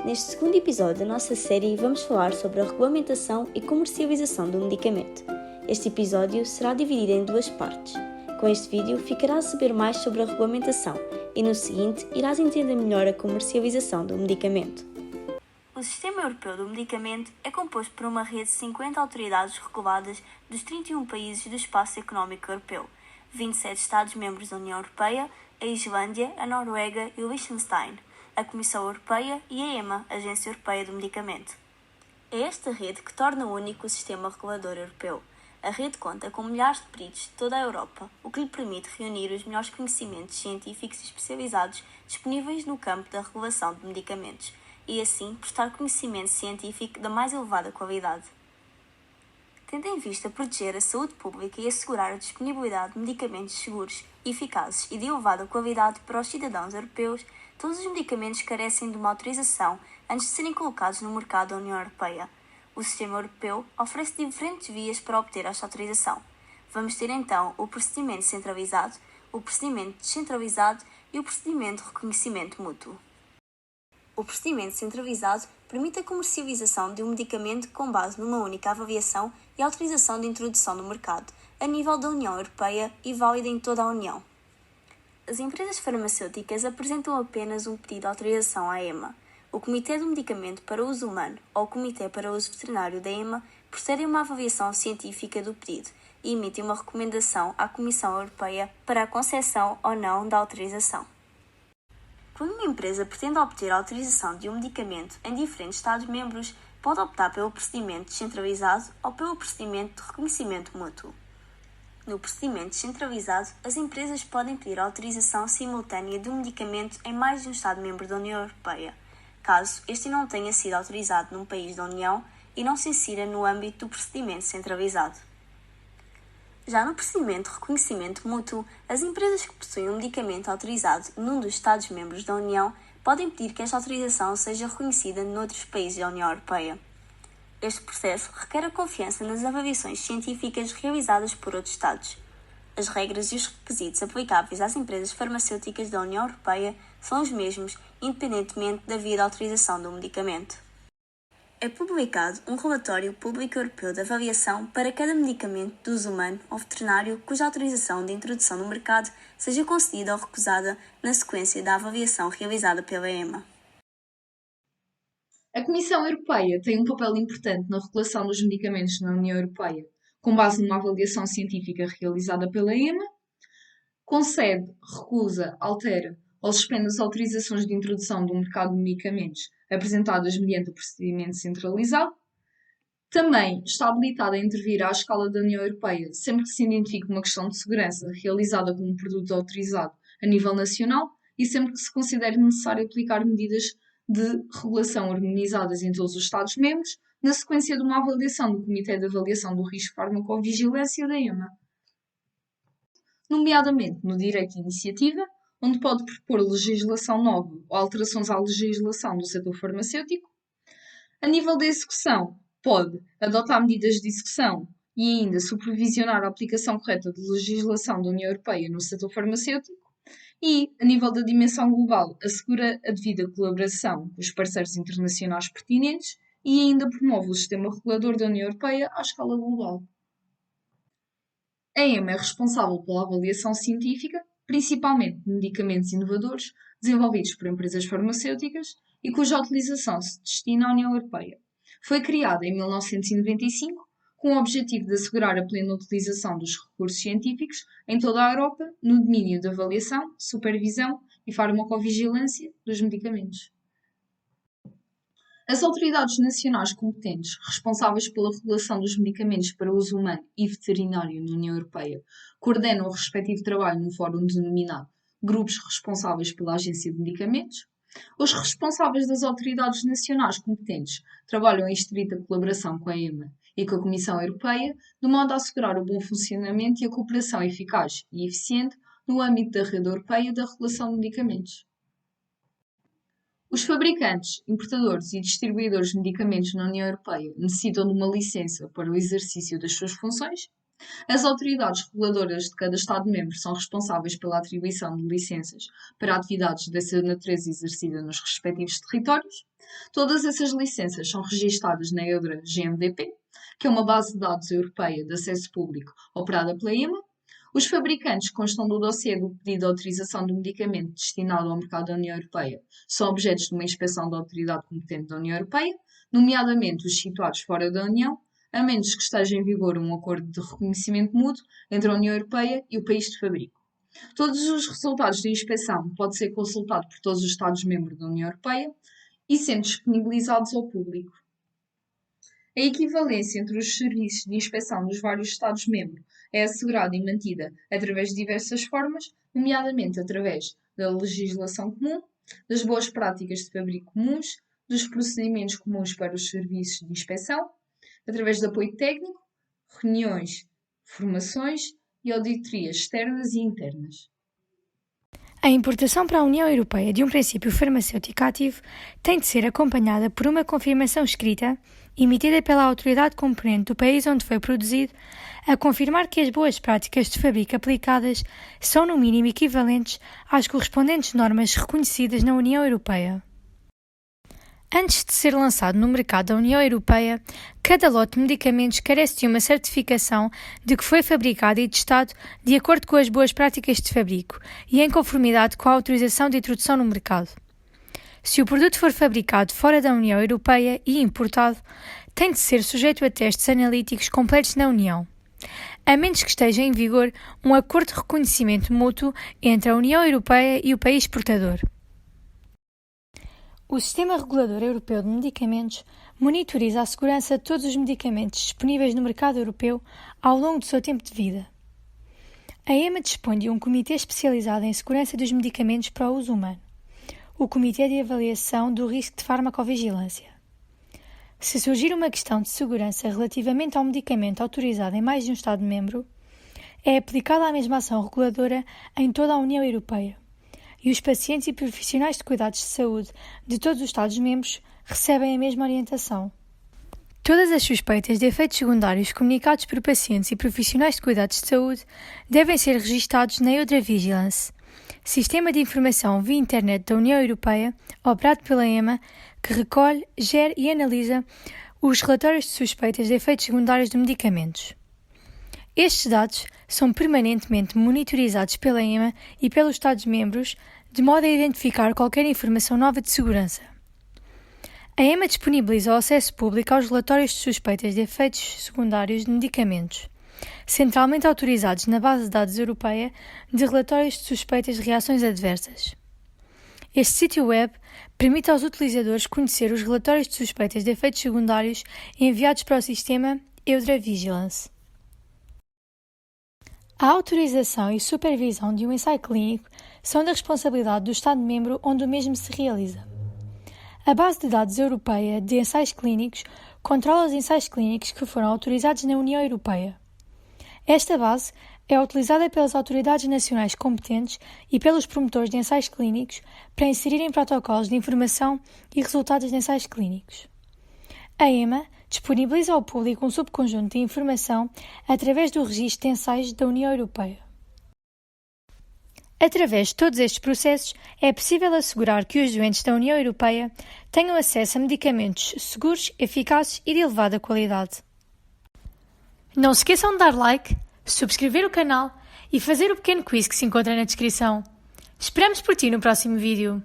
Neste segundo episódio da nossa série vamos falar sobre a regulamentação e comercialização do medicamento. Este episódio será dividido em duas partes. Com este vídeo ficarás a saber mais sobre a regulamentação e no seguinte irás entender melhor a comercialização do medicamento. O Sistema Europeu do Medicamento é composto por uma rede de 50 autoridades reguladas dos 31 países do Espaço Económico Europeu, 27 Estados-membros da União Europeia, a Islândia, a Noruega e o Liechtenstein, a Comissão Europeia e a EMA, a Agência Europeia do Medicamento. É esta rede que torna único o sistema regulador europeu. A rede conta com milhares de peritos de toda a Europa, o que lhe permite reunir os melhores conhecimentos científicos e especializados disponíveis no campo da regulação de medicamentos e, assim, prestar conhecimento científico da mais elevada qualidade. Tendo em vista proteger a saúde pública e assegurar a disponibilidade de medicamentos seguros, eficazes e de elevada qualidade para os cidadãos europeus, todos os medicamentos carecem de uma autorização antes de serem colocados no mercado da União Europeia. O sistema europeu oferece diferentes vias para obter esta autorização. Vamos ter então o procedimento centralizado, o procedimento descentralizado e o procedimento de reconhecimento mútuo. O procedimento centralizado permite a comercialização de um medicamento com base numa única avaliação e autorização de introdução no mercado, a nível da União Europeia e válida em toda a União. As empresas farmacêuticas apresentam apenas um pedido de autorização à EMA. O Comitê do Medicamento para Uso Humano ou o Comitê para Uso Veterinário da EMA procedem a uma avaliação científica do pedido e emitem uma recomendação à Comissão Europeia para a concessão ou não da autorização. Quando uma empresa pretende obter a autorização de um medicamento em diferentes Estados-membros, pode optar pelo procedimento descentralizado ou pelo procedimento de reconhecimento mútuo. No procedimento descentralizado, as empresas podem pedir a autorização simultânea de um medicamento em mais de um Estado-membro da União Europeia, caso este não tenha sido autorizado num país da União e não se insira no âmbito do procedimento centralizado. Já no procedimento de reconhecimento mútuo, as empresas que possuem um medicamento autorizado num dos Estados-membros da União podem pedir que esta autorização seja reconhecida noutros países da União Europeia. Este processo requer a confiança nas avaliações científicas realizadas por outros Estados. As regras e os requisitos aplicáveis às empresas farmacêuticas da União Europeia são os mesmos, independentemente da via de autorização do medicamento. É publicado um relatório público europeu de avaliação para cada medicamento de uso humano ou veterinário cuja autorização de introdução no mercado seja concedida ou recusada na sequência da avaliação realizada pela EMA. A Comissão Europeia tem um papel importante na regulação dos medicamentos na União Europeia, com base numa avaliação científica realizada pela EMA, concede, recusa, altera ou suspende as autorizações de introdução do mercado de medicamentos apresentadas mediante o procedimento centralizado. Também está habilitada a intervir à escala da União Europeia sempre que se identifique uma questão de segurança realizada com um produto autorizado a nível nacional e sempre que se considere necessário aplicar medidas de regulação harmonizadas em todos os Estados-membros, na sequência de uma avaliação do Comitê de Avaliação do Risco Farmacovigilância da EMA. Nomeadamente no direito de iniciativa, onde pode propor legislação nova ou alterações à legislação do setor farmacêutico. A nível da execução, pode adotar medidas de execução e ainda supervisionar a aplicação correta de legislação da União Europeia no setor farmacêutico. E, a nível da dimensão global, assegura a devida colaboração com os parceiros internacionais pertinentes e ainda promove o sistema regulador da União Europeia à escala global. A EMA é responsável pela avaliação científica, principalmente de medicamentos inovadores desenvolvidos por empresas farmacêuticas e cuja utilização se destina à União Europeia. Foi criada em 1995 com o objetivo de assegurar a plena utilização dos recursos científicos em toda a Europa no domínio da avaliação, supervisão e farmacovigilância dos medicamentos. As autoridades nacionais competentes responsáveis pela regulação dos medicamentos para uso humano e veterinário na União Europeia coordenam o respectivo trabalho num fórum denominado Grupos Responsáveis pela Agência de Medicamentos. Os responsáveis das autoridades nacionais competentes trabalham em estrita colaboração com a EMA e com a Comissão Europeia, de modo a assegurar o bom funcionamento e a cooperação eficaz e eficiente no âmbito da rede europeia da regulação de medicamentos. Os fabricantes, importadores e distribuidores de medicamentos na União Europeia necessitam de uma licença para o exercício das suas funções. As autoridades reguladoras de cada Estado-membro são responsáveis pela atribuição de licenças para atividades dessa natureza exercida nos respectivos territórios. Todas essas licenças são registadas na EUDRA GMDP, que é uma base de dados europeia de acesso público operada pela EMA. Os fabricantes que constam do dossiê do pedido de autorização do medicamento destinado ao mercado da União Europeia são objetos de uma inspeção da autoridade competente da União Europeia, nomeadamente os situados fora da União, a menos que esteja em vigor um acordo de reconhecimento mútuo entre a União Europeia e o país de fabrico. Todos os resultados da inspeção podem ser consultados por todos os Estados-membros da União Europeia e sendo disponibilizados ao público. A equivalência entre os serviços de inspeção dos vários Estados-membros é assegurada e mantida através de diversas formas, nomeadamente através da legislação comum, das boas práticas de fabrico comuns, dos procedimentos comuns para os serviços de inspeção, através de apoio técnico, reuniões, formações e auditorias externas e internas. A importação para a União Europeia de um princípio farmacêutico ativo tem de ser acompanhada por uma confirmação escrita, emitida pela autoridade competente do país onde foi produzido, a confirmar que as boas práticas de fabrico aplicadas são no mínimo equivalentes às correspondentes normas reconhecidas na União Europeia. Antes de ser lançado no mercado da União Europeia, cada lote de medicamentos carece de uma certificação de que foi fabricado e testado de acordo com as boas práticas de fabrico e em conformidade com a autorização de introdução no mercado. Se o produto for fabricado fora da União Europeia e importado, tem de ser sujeito a testes analíticos completos na União, a menos que esteja em vigor um acordo de reconhecimento mútuo entre a União Europeia e o país exportador. O Sistema Regulador Europeu de Medicamentos monitoriza a segurança de todos os medicamentos disponíveis no mercado europeu ao longo do seu tempo de vida. A EMA dispõe de um comitê especializado em segurança dos medicamentos para o uso humano, o Comitê de Avaliação do Risco de Farmacovigilância. Se surgir uma questão de segurança relativamente ao medicamento autorizado em mais de um Estado-membro, é aplicada a mesma ação reguladora em toda a União Europeia. E os pacientes e profissionais de cuidados de saúde de todos os Estados-membros recebem a mesma orientação. Todas as suspeitas de efeitos secundários comunicados por pacientes e profissionais de cuidados de saúde devem ser registados na EUDRA Vigilance, Sistema de Informação via Internet da União Europeia, operado pela EMA, que recolhe, gera e analisa os relatórios de suspeitas de efeitos secundários de medicamentos. Estes dados são permanentemente monitorizados pela EMA e pelos Estados-membros, de modo a identificar qualquer informação nova de segurança. A EMA disponibiliza o acesso público aos relatórios de suspeitas de efeitos secundários de medicamentos, centralmente autorizados na base de dados europeia de relatórios de suspeitas de reações adversas. Este sítio web permite aos utilizadores conhecer os relatórios de suspeitas de efeitos secundários enviados para o sistema EUDRA Vigilance. A autorização e supervisão de um ensaio clínico são da responsabilidade do Estado-membro onde o mesmo se realiza. A base de dados europeia de ensaios clínicos controla os ensaios clínicos que foram autorizados na União Europeia. Esta base é utilizada pelas autoridades nacionais competentes e pelos promotores de ensaios clínicos para inserirem protocolos de informação e resultados de ensaios clínicos. A EMA disponibiliza ao público um subconjunto de informação através do Registro de Ensaios da União Europeia. Através de todos estes processos, é possível assegurar que os doentes da União Europeia tenham acesso a medicamentos seguros, eficazes e de elevada qualidade. Não se esqueçam de dar like, subscrever o canal e fazer o pequeno quiz que se encontra na descrição. Esperamos por ti no próximo vídeo.